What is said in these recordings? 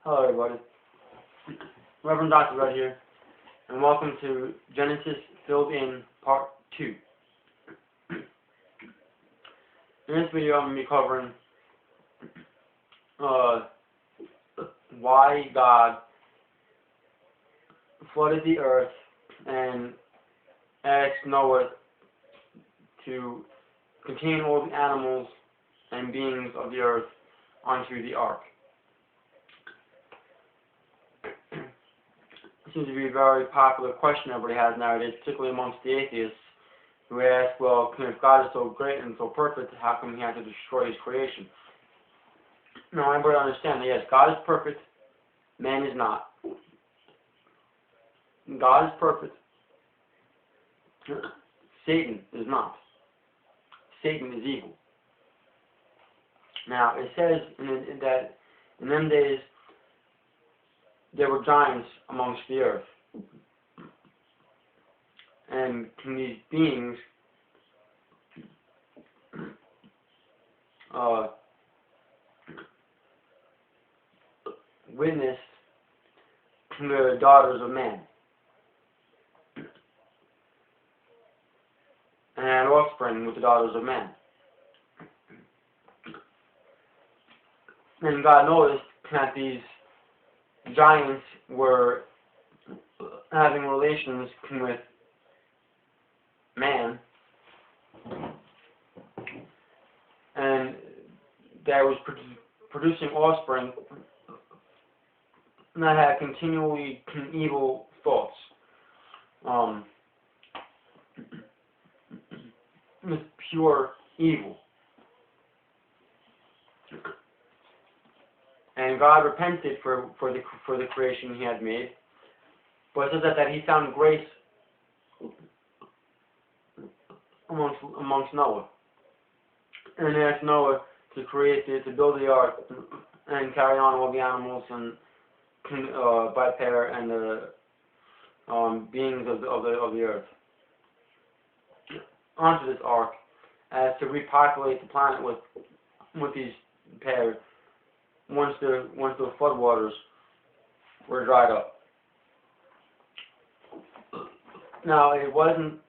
Hello everybody, Reverend Dr. Red here, and welcome to Genesis Filled In Part 2. In this video I'm going to be covering why God flooded the earth and asked Noah to contain all the animals and beings of the earth onto the ark. It seems to be a very popular question everybody has nowadays, particularly amongst the atheists, who ask, well, if God is so great and so perfect, how come he had to destroy his creation? No, everybody understand that, yes, God is perfect, man is not. God is perfect, Satan is not. Satan is evil. Now, it says that in them days, there were giants amongst the earth. And these beings witnessed the daughters of man. And had offspring with the daughters of man. And God noticed that these giants were having relations with man, and that was producing offspring that had continually evil thoughts, with pure evil. And God repented for the creation he had made, but it says that he found grace amongst Noah, and asked Noah to build the ark and carry on all the animals and by pair and the beings of the earth onto this ark, as to repopulate the planet with these pairs once the floodwaters were dried up. Now it wasn't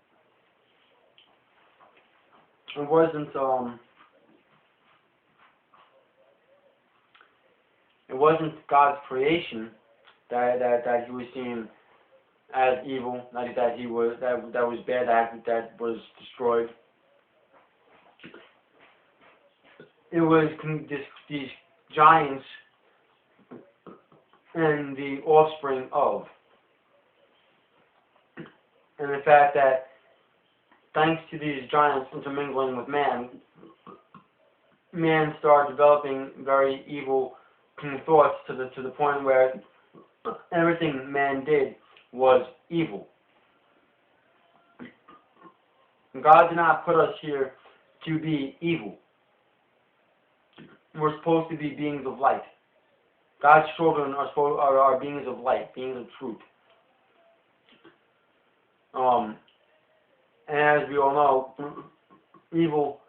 God's creation that he was seeing as evil, that was bad, that was destroyed. It was these giants and the offspring of, and the fact that thanks to these giants intermingling with man started developing very evil thoughts to the point where everything man did was evil. God did not put us here to be evil. We're supposed to be beings of light. God's children are beings of light, beings of truth. And as we all know, evil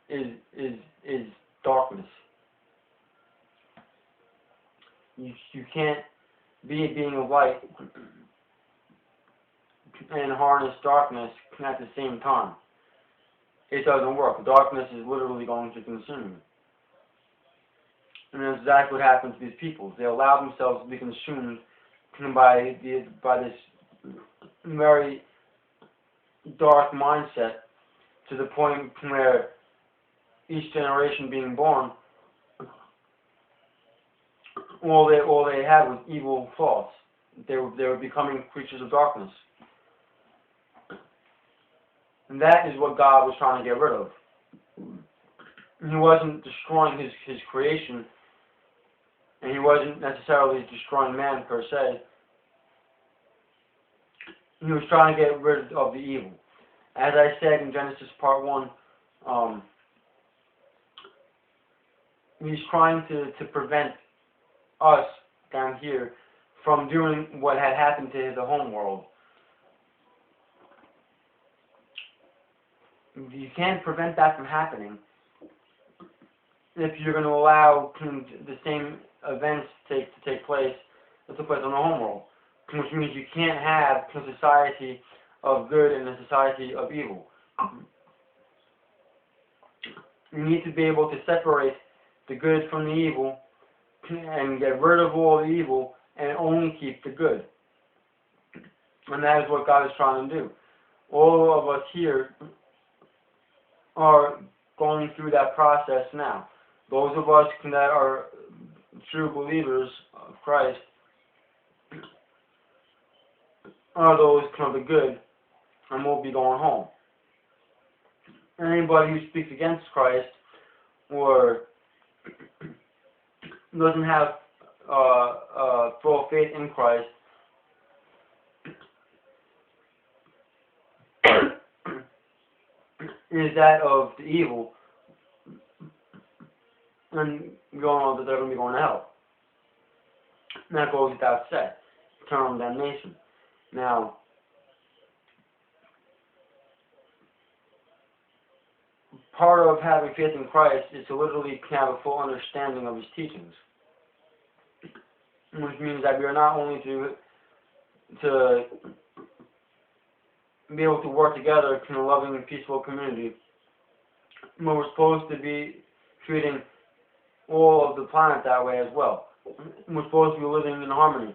is darkness. You can't be a being of light and harness darkness at the same time. It doesn't work. Darkness is literally going to consume you. And that's exactly what happened to these people. They allowed themselves to be consumed by this very dark mindset, to the point where each generation being born, all they had was evil thoughts. They were becoming creatures of darkness. And that is what God was trying to get rid of. He wasn't destroying his creation, and he wasn't necessarily destroying man per se. He was trying to get rid of the evil. As I said in Genesis Part 1, he's trying to prevent us down here from doing what had happened to the home world. You can't prevent that from happening, if you're going to allow the same events to take place that took place on the homeworld, which means you can't have a society of good and a society of evil. You need to be able to separate the good from the evil and get rid of all the evil and only keep the good. And that is what God is trying to do. All of us here are going through that process now. Those of us that are true believers of Christ are those kind of the good, and we'll be going home. Anybody who speaks against Christ or doesn't have full faith in Christ is that of the evil, and we all know that they're going to be going to hell. And that goes without said, eternal damnation. Now, part of having faith in Christ is to literally have a full understanding of His teachings, which means that we are not only to be able to work together in a loving and peaceful community, but we're supposed to be treating all of the planet that way as well. We're supposed to be living in harmony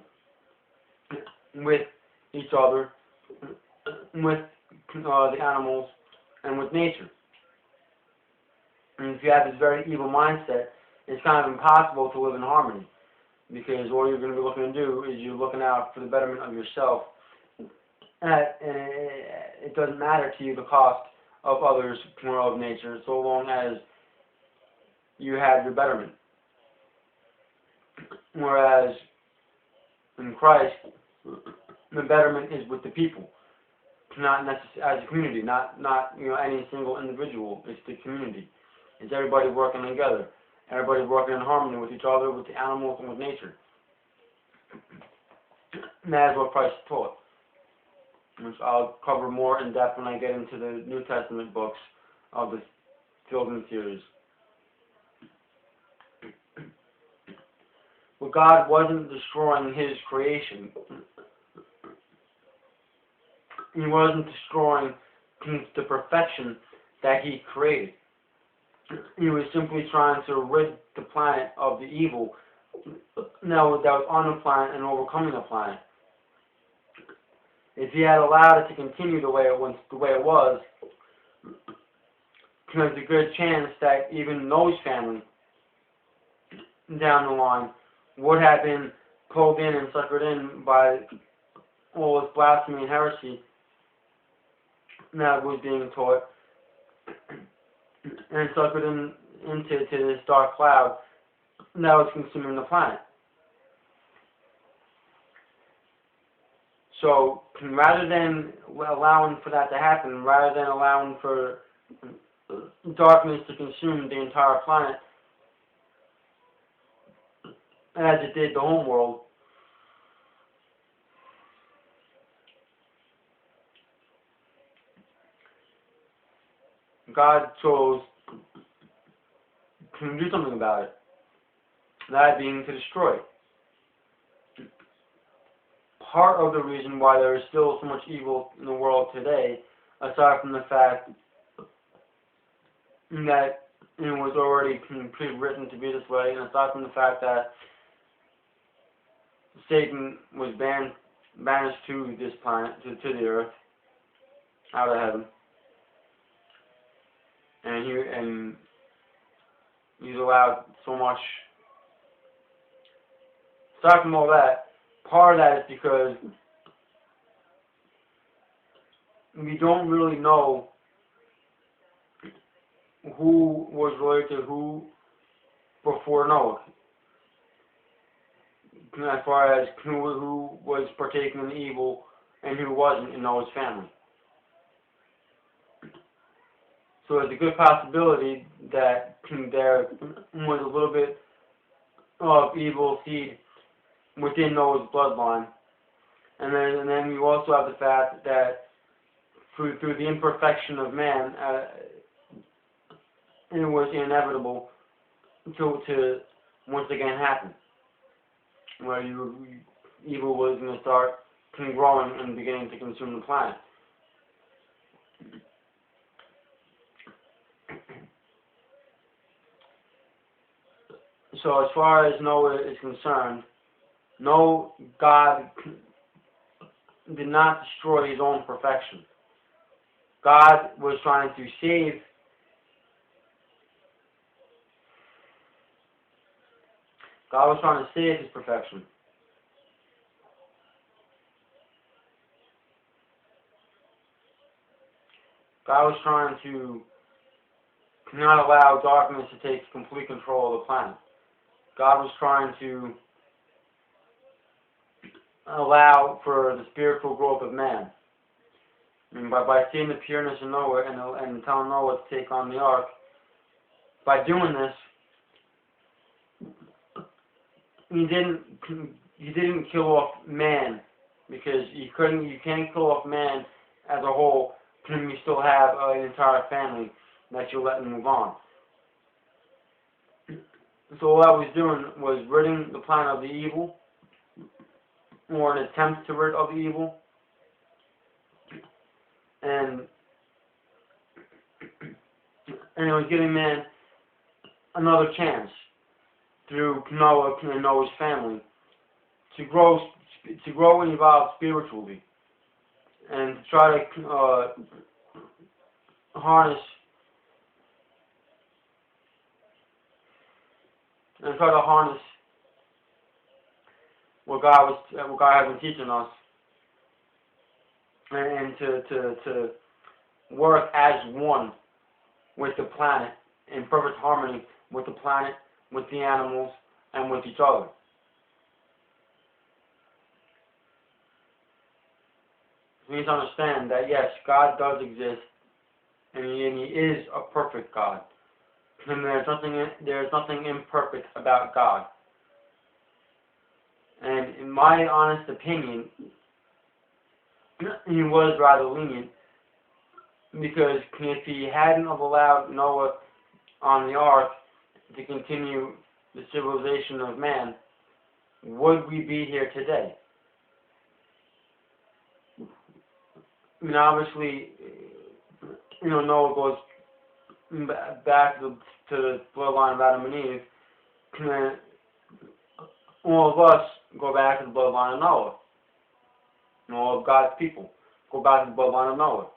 with each other, with the animals, and with nature. And if you have this very evil mindset, it's kind of impossible to live in harmony, because all you're going to be looking to do is you're looking out for the betterment of yourself, and it doesn't matter to you the cost of others or of nature, so long as you have your betterment. Whereas in Christ, the betterment is with the people, not necessarily as a community, not any single individual. It's the community. It's everybody working together. Everybody working in harmony with each other, with the animals, and with nature. And that is what Christ taught, which I'll cover more in depth when I get into the New Testament books of the Children's series. But God wasn't destroying His creation. He wasn't destroying the perfection that He created. He was simply trying to rid the planet of the evil that was on the planet and overcoming the planet. If He had allowed it to continue the way it was, there's a good chance that even Noah's family down the line would have been pulled in and suckered in by all this blasphemy and heresy that was being taught, and suckered into this dark cloud that was consuming the planet. So rather than allowing for that to happen, rather than allowing for darkness to consume the entire planet, as it did the home world, God chose to do something about it, that being to destroy it. Part of the reason why there is still so much evil in the world today, aside from the fact that it was already pre-written to be this way, and aside from the fact that Satan was banished to this planet, to the earth, out of heaven, and he's allowed so much. Aside from all that, part of that is because we don't really know who was related to who before Noah, as far as who was partaking in evil and who wasn't in Noah's family. So there's a good possibility that there was a little bit of evil seed within Noah's bloodline. And then you also have the fact that through the imperfection of man, it was inevitable to once again happen, where evil was going to start growing and beginning to consume the planet. So as far as Noah is concerned, no, God did not destroy his own perfection. God was trying to save his perfection. God was trying to not allow darkness to take complete control of the planet. God was trying to allow for the spiritual growth of man. And by seeing the pureness of Noah and telling Noah to take on the ark, by doing this, he didn't kill off man, because you can't kill off man as a whole when you still have an entire family that you're letting move on. So all I was doing was ridding the planet of the evil, or an attempt to rid of the evil, and it was giving man another chance through Noah and Noah's family to grow and evolve spiritually, and to try to harness what God has been teaching us, and to work as one with the planet, in perfect harmony with the planet, with the animals, and with each other. We need to understand that yes, God does exist, and He is a perfect God, and there's nothing imperfect about God. And in my honest opinion, He was rather lenient, because if He hadn't have allowed Noah on the ark to continue the civilization of man, would we be here today? I mean, obviously, Noah goes back to the bloodline of Adam and Eve, and all of us go back to the bloodline of Noah. And all of God's people go back to the bloodline of Noah.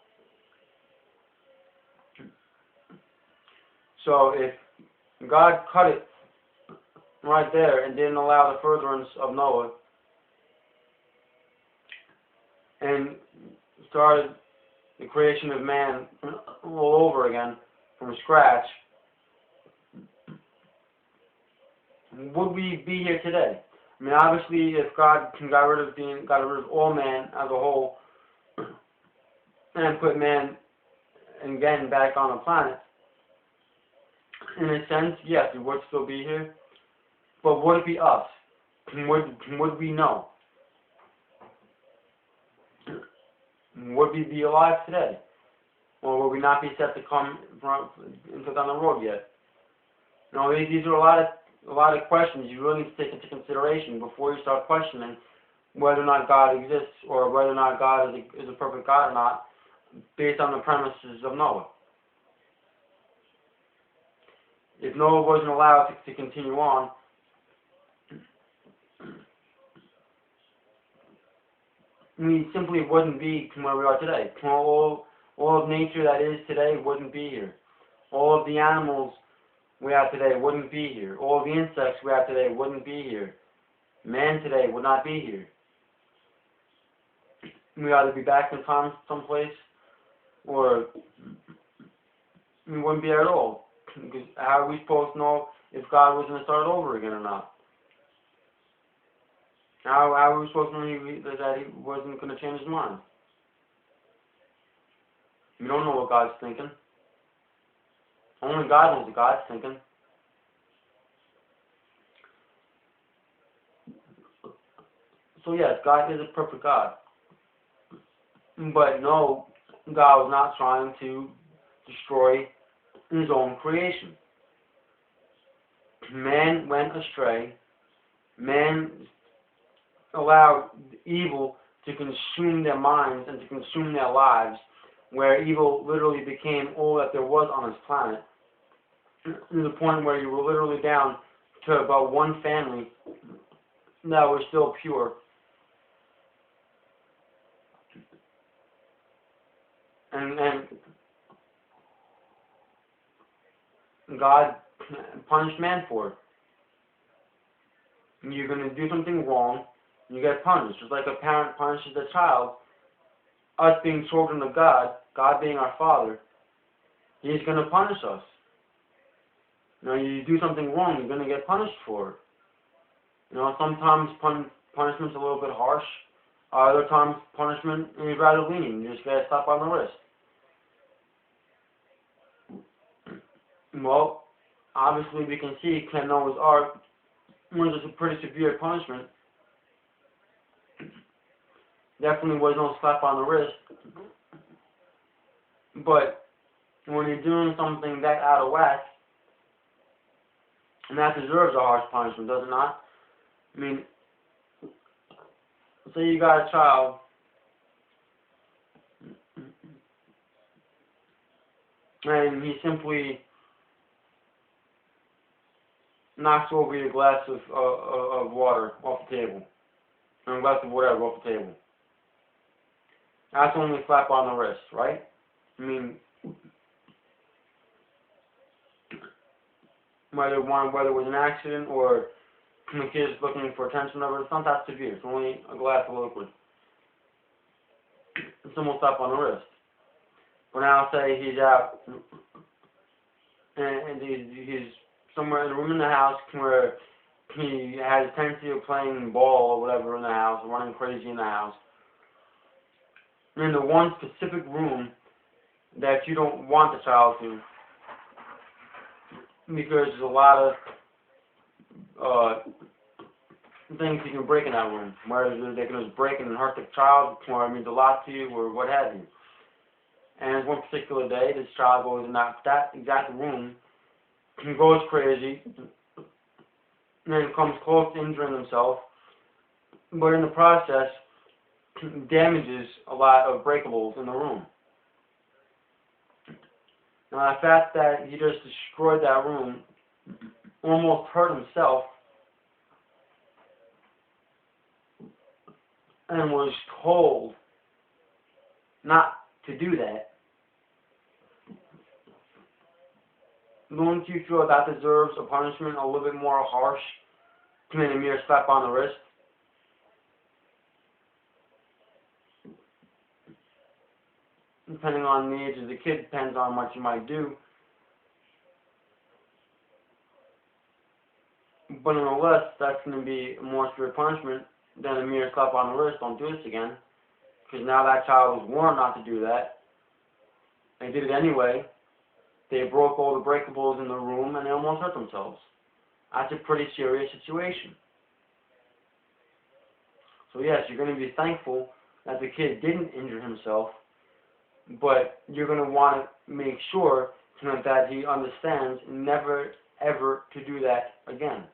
So if God cut it right there and didn't allow the furtherance of Noah, and started the creation of man all over again from scratch, would we be here today? I mean, obviously, if God got rid of all man as a whole and put man again back on the planet, in a sense, yes, we would still be here. But would it be us? Would we know? Would we be alive today? Or would we not be set to come into down the road yet? These are a lot of questions you really need to take into consideration before you start questioning whether or not God exists, or whether or not God is a perfect God or not, based on the premises of Noah. If Noah wasn't allowed to continue on, we simply wouldn't be where we are today. All of nature that is today wouldn't be here. All of the animals we have today wouldn't be here. All of the insects we have today wouldn't be here. Man today would not be here. We'd either be back in time someplace, or we wouldn't be here at all. Because how are we supposed to know if God was going to start over again or not? How are we supposed to know that He wasn't going to change His mind? We don't know what God's thinking. Only God knows what God's thinking. So yes, God is a perfect God. But no, God was not trying to destroy His own creation. man went astray. Man allowed evil to consume their minds and to consume their lives, where evil literally became all that there was on this planet, to the point where you were literally down to about one family that was still pure. And God punished man for it. You're going to do something wrong, you get punished. Just like a parent punishes a child, us being children of God, God being our Father, He's going to punish us. You do something wrong, you're going to get punished for it. Sometimes punishment's a little bit harsh. Other times punishment is rather lenient. You just get a slap on the wrist. Well, obviously we can see Ken Noah's Ark was a pretty severe punishment. Definitely was no slap on the wrist. But when you're doing something that out of whack, and that deserves a harsh punishment, does it not? I mean, say you got a child and he simply knocks over your glass of water off the table, or a glass of whatever off the table. That's only a slap on the wrist, right? I mean, whether it was an accident or the kid's looking for attention over, it's not that severe. It's only a glass of liquid. It's almost slap on the wrist. But now say he's out and he's somewhere in a room in the house where he has a tendency of playing ball or whatever in the house, running crazy in the house. And in the one specific room that you don't want the child to, because there's a lot of things you can break in that room, whether they can just break and hurt the child, or it means a lot to you, or what have you. And one particular day, this child goes in that exact room, and goes crazy, and then comes close to injuring himself, but in the process, damages a lot of breakables in the room. Now, the fact that he just destroyed that room, almost hurt himself, and was told not to do that, don't you feel that deserves a punishment a little bit more harsh than a mere slap on the wrist? Depending on the age of the kid, depends on what you might do. But nonetheless, that's going to be a more severe punishment than a mere slap on the wrist. Don't do this again. Because now that child was warned not to do that. They did it anyway. They broke all the breakables in the room and they almost hurt themselves. That's a pretty serious situation. So yes, you're going to be thankful that the kid didn't injure himself, but you're going to want to make sure that he understands never ever to do that again.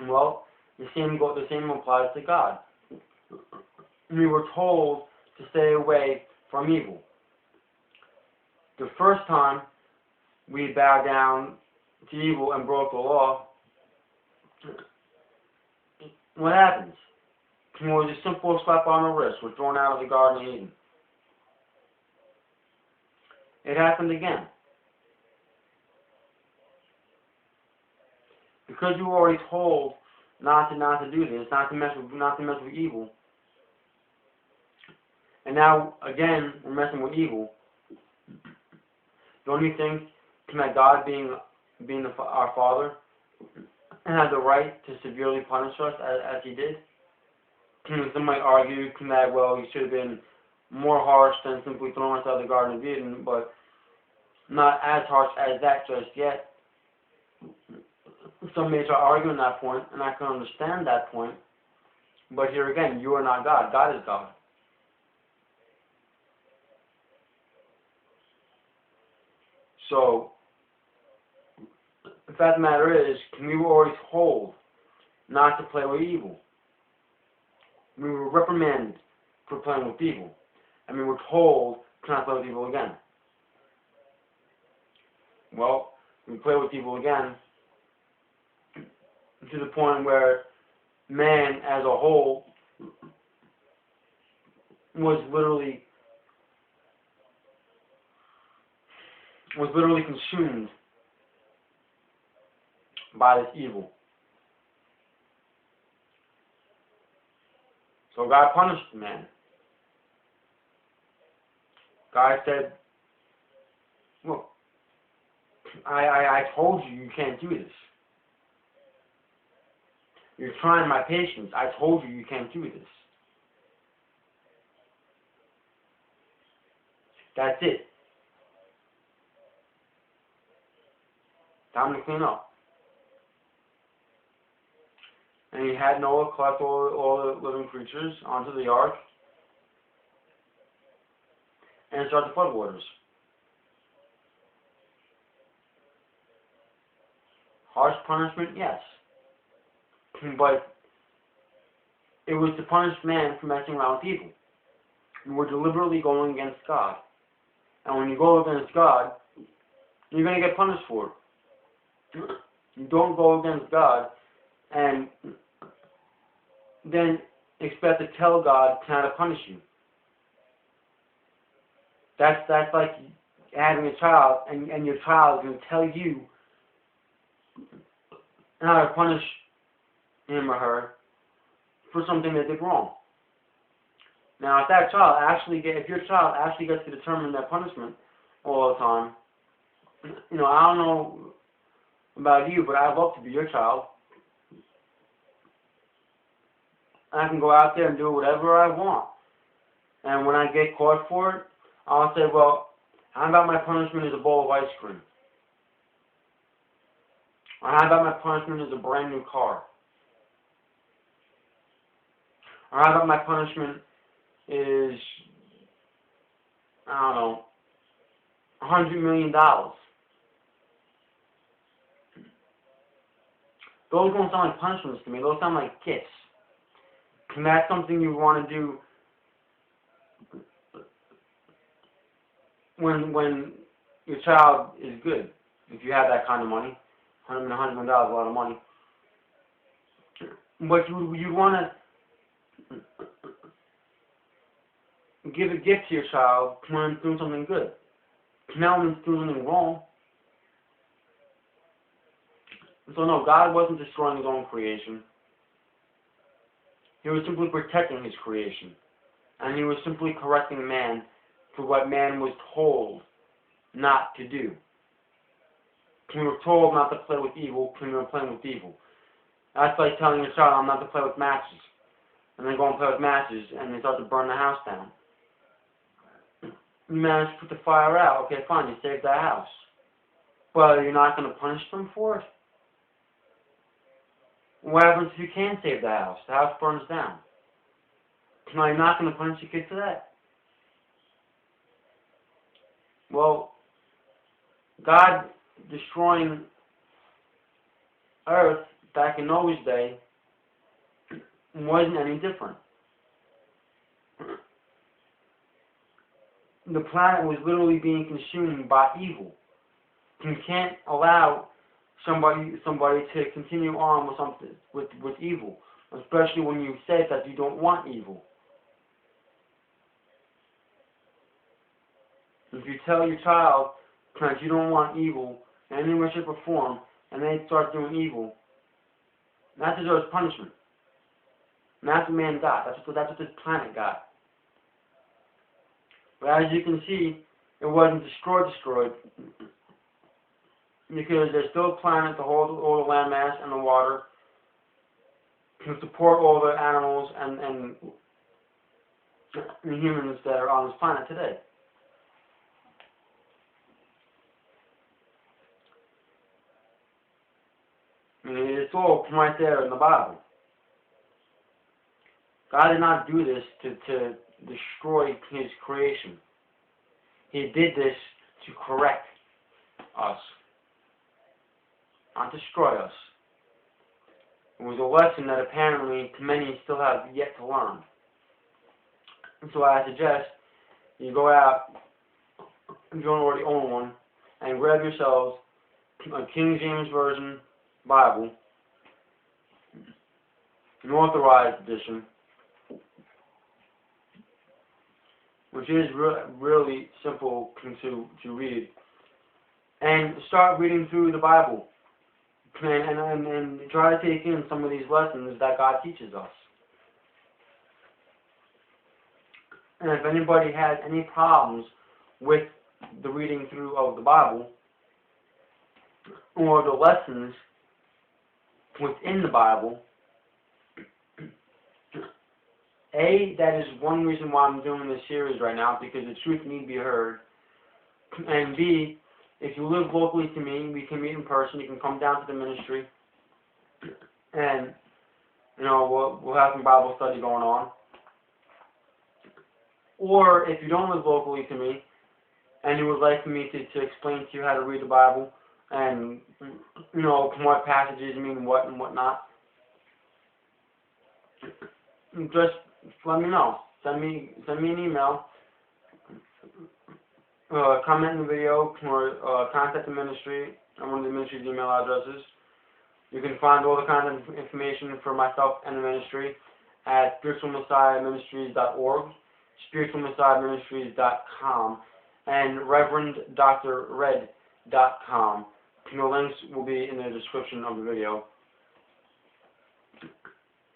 Well, the same applies to God. We were told to stay away from evil. The first time we bowed down to evil and broke the law, what happens? It was a simple slap on the wrist. We're thrown out of the Garden of Eden. It happened again. Because you were already told not to do this, not to mess with evil. And now again we're messing with evil. Don't you think that God, being our Father, had the right to severely punish us as He did? Some might argue that, well, He should have been more harsh than simply throwing us out of the Garden of Eden, but not as harsh as that just yet. Some may start arguing that point, and I can understand that point. But here again, you are not God. God is God. So, fact of the matter is, we were always told not to play with evil. We were reprimanded for playing with evil. And we were told to not play with evil again. Well, we play with evil again to the point where man as a whole was literally consumed by this evil. So God punished man. God said, look, I told you you can't do this. You're trying my patience. I told you you can't do this. That's it. Time to clean up. And he had Noah collect all the living creatures onto the ark and start the flood waters. Harsh punishment, yes. But it was to punish man for messing around with evil. And we're deliberately going against God. And when you go against God, you're going to get punished for it. You don't go against God and then expect to tell God how to punish you. That's like having a child and your child is going to tell you how to punish him or her for something they did wrong. Now, if your child actually gets to determine their punishment all the time, I don't know about you, but I'd love to be your child. I can go out there and do whatever I want. And when I get caught for it, I'll say, well, how about my punishment is a bowl of ice cream? Or how about my punishment is a brand new car? Or how about my punishment is, I don't know, $100 million? Those don't sound like punishments to me. Those sound like gifts. And that's something you want to do when your child is good. If you have that kind of money, $100 million is a lot of money. But you want to give a gift to your child when it's doing something good. Now when it's doing something wrong. So no, God wasn't destroying his own creation. He was simply protecting his creation. And he was simply correcting man for what man was told not to do. We were told not to play with evil, we were playing with evil. That's like telling your child not to play with matches. And then go and play with matches and they start to burn the house down. You managed to put the fire out. Okay, fine, you saved the house. But you're not going to punish them for it? What happens if you can't save the house? The house burns down. Now you're not going to punish your kid for that? Well, God destroying Earth back in Noah's day wasn't any different. The planet was literally being consumed by evil. You can't allow somebody to continue on with something with evil, especially when you said that you don't want evil. If you tell your child that you don't want evil in any way, shape, or form, and they start doing evil, that deserves punishment. And that's what man got. That's what this planet got. But as you can see, it wasn't destroyed. Because there's still a planet to hold all the land mass and the water, to support all the animals and the humans that are on this planet today. I mean, it's all right there in the Bible. God did not do this to destroy his creation. He did this to correct us. not destroy us. It was a lesson that apparently many still have yet to learn. And so I suggest you go out, if you don't already own one, and grab yourselves a King James Version Bible, an authorized edition, which is really simple to read, and start reading through the Bible, and try to take in some of these lessons that God teaches us. And if anybody has any problems with the reading through of the Bible, or the lessons within the Bible, A, that is one reason why I'm doing this series right now, because the truth need be heard. And B, if you live locally to me, we can meet in person. You can come down to the ministry, and we'll have some Bible study going on. Or if you don't live locally to me, and you would like me to explain to you how to read the Bible, and what passages mean what and what not, just let me know. Send me an email, comment in the video, or contact the ministry on one of the ministry's email addresses. You can find all the contact information for myself and the ministry at spiritualmessiahministries.org, spiritualmessiahministries.com, and reverend.red.com. The links will be in the description of the video.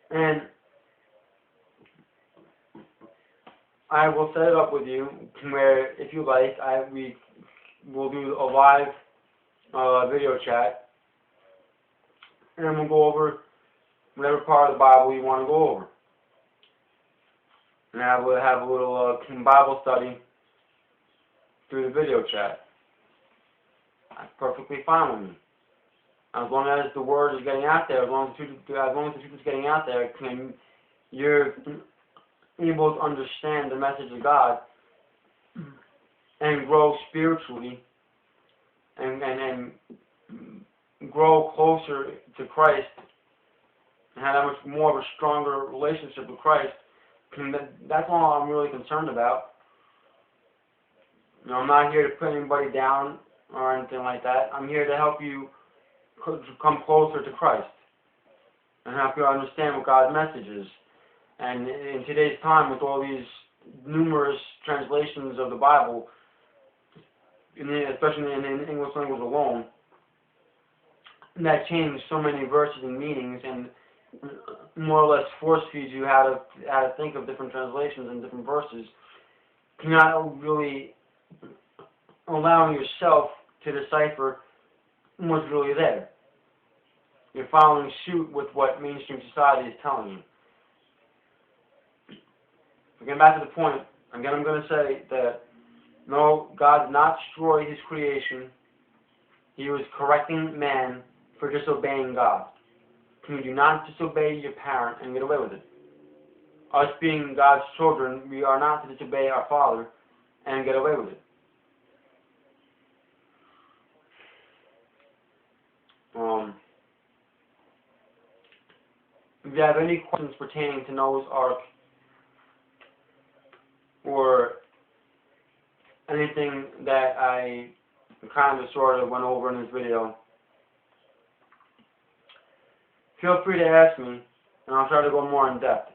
And I will set it up with you where, if you like, we will do a live video chat, and we'll go over whatever part of the Bible you want to go over. And I will have a little Bible study through the video chat. That's perfectly fine with me. As long as the word is getting out there, as long as the truth is getting out there, and you're able to understand the message of God and grow spiritually and grow closer to Christ and have that much more of a stronger relationship with Christ, that's all I'm really concerned about. I'm not here to put anybody down or anything like that. I'm here to help you come closer to Christ and help you understand what God's message is. And in today's time, with all these numerous translations of the Bible, especially in the English language alone, that change so many verses and meanings, and more or less force feeds you how to think of different translations and different verses, you're not really allowing yourself to decipher what's really there. You're following suit with what mainstream society is telling you. Getting back to the point, again, I'm going to say that no, God did not destroy His creation. He was correcting man for disobeying God. You do not disobey your parent and get away with it. Us being God's children, we are not to disobey our Father and get away with it. If you have any questions pertaining to Noah's Ark, or anything that I kind of sort of went over in this video, feel free to ask me, and I'll try to go more in depth.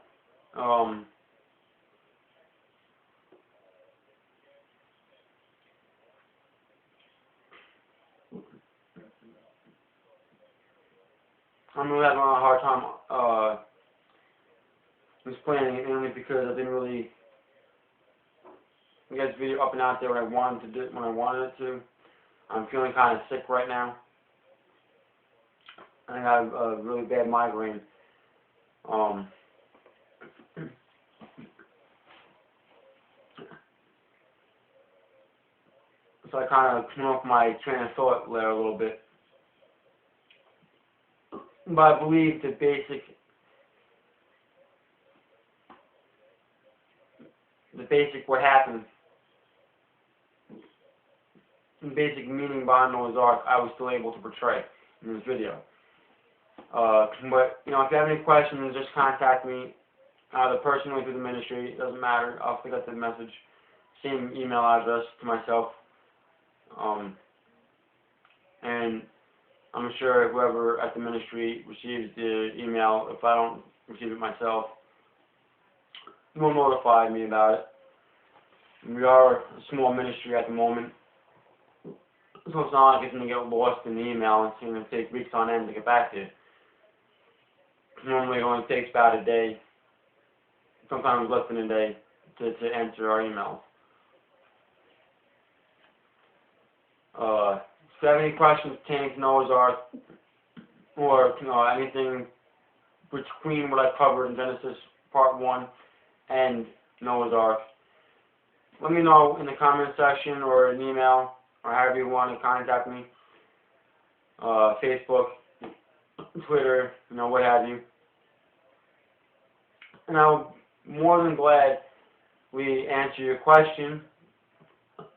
I'm really having a hard time explaining it, mainly because I didn't really get this video up and out there when I wanted it to. I'm feeling kind of sick right now. I have a really bad migraine. So I kind of came off my train of thought there a little bit. But I believe the basic what happened, the basic meaning behind Noah's Ark, I was still able to portray. in this video. But, you know, if you have any questions, just contact me, either personally through the ministry. It doesn't matter. I'll forget the message. Same email address to myself. And I'm sure whoever at the ministry receives the email, if I don't receive it myself, will notify me about it. We are a small ministry at the moment, so it's not like it's going to get lost in the email and it's going to take weeks on end to get back to you. Normally it only takes about a day, sometimes less than a day, to answer our emails. If you have any questions pertaining to Noah's Ark, or anything between what I covered in Genesis Part 1 and Noah's Ark, let me know in the comment section or an email, or however you want to contact me. Facebook, Twitter, what have you. And I'm more than glad we answer your question.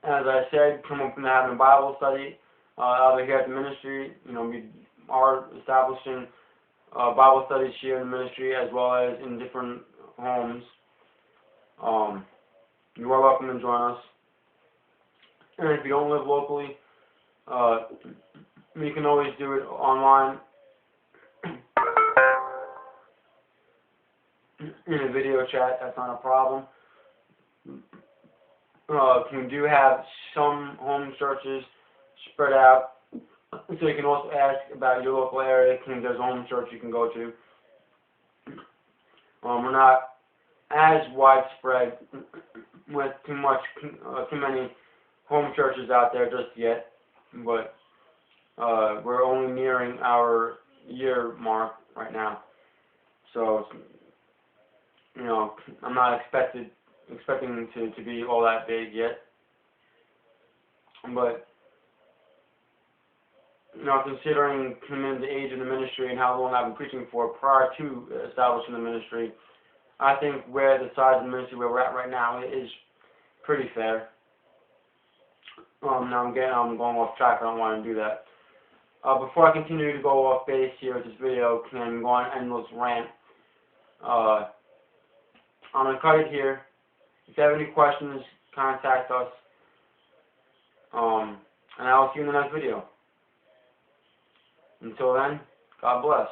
As I said, come up and having a Bible study either here at the ministry. We are establishing Bible studies here in the ministry as well as in different homes. You are welcome to join us. And if you don't live locally, you can always do it online in a video chat. That's not a problem. We do have some home churches spread out, so you can also ask about your local area. There's a home church you can go to. We're not as widespread with too many home churches out there just yet, but we're only nearing our year mark right now. So, I'm not expecting to be all that big yet. But, considering the age of the ministry and how long I've been preaching for prior to establishing the ministry, I think where the size of the ministry where we're at right now is pretty fair. Now I'm going off track. I don't want to do that. Before I continue to go off base here with this video and go on an endless rant, I'm going to cut it here. If you have any questions, contact us. And I will see you in the next video. Until then, God bless.